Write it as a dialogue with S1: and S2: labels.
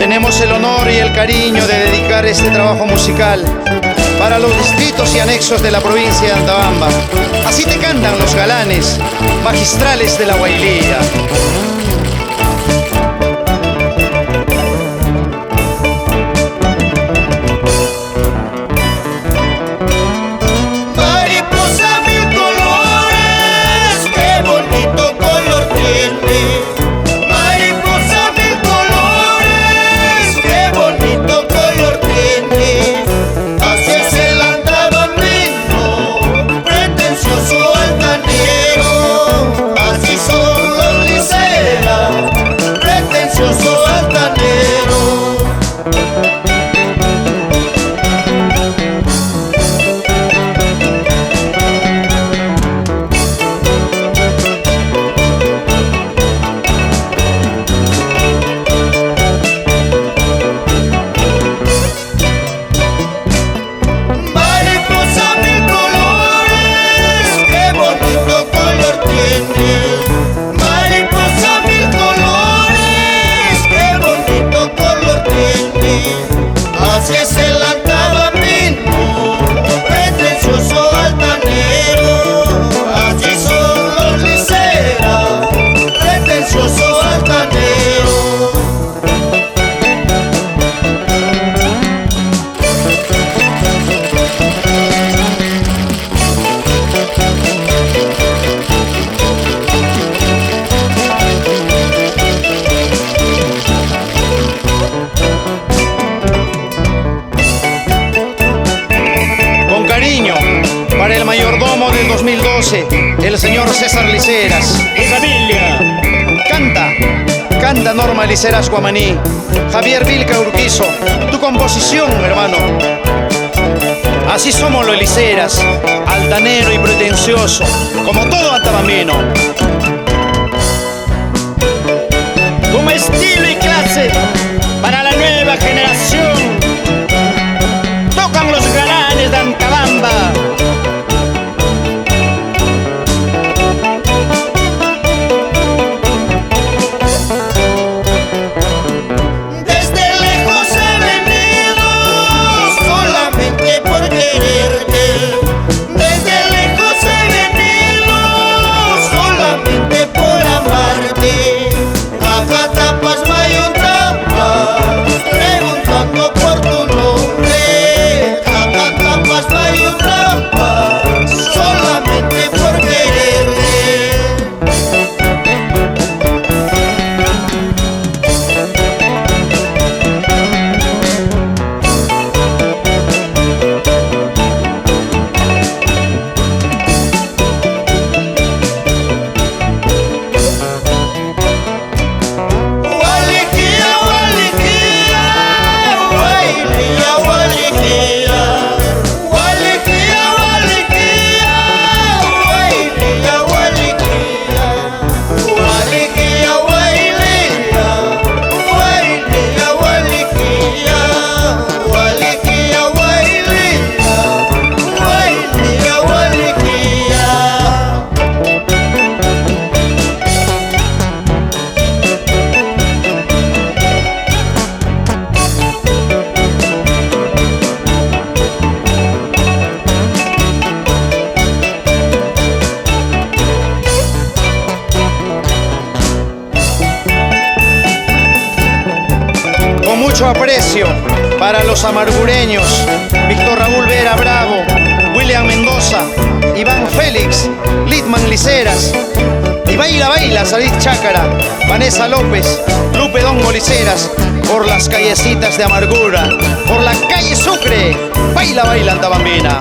S1: Tenemos el honor y el cariño de dedicar este trabajo musical para los distritos y anexos de la provincia de Antabamba. Así te cantan los galanes magistrales de la Huaylilla. Para el mayordomo del 2012, el señor César Liceras.
S2: ¡Mi familia!
S1: Canta Norma Liceras Guamaní. Javier Vilca Urquizo, tu composición, hermano. Así somos los Liceras, altanero y pretencioso, como todo antabambino.
S2: Como estilo y clase para la nueva generación, tocan los galanes de Antabamba.
S1: Mucho aprecio para los amargureños, Víctor Raúl Vera Bravo, William Mendoza, Iván Félix, Litman Liceras, y baila, Sarid Chácara, Vanessa López, Lupe Dongo Liceras, por las callecitas de amargura, por la calle Sucre, baila Antabambina.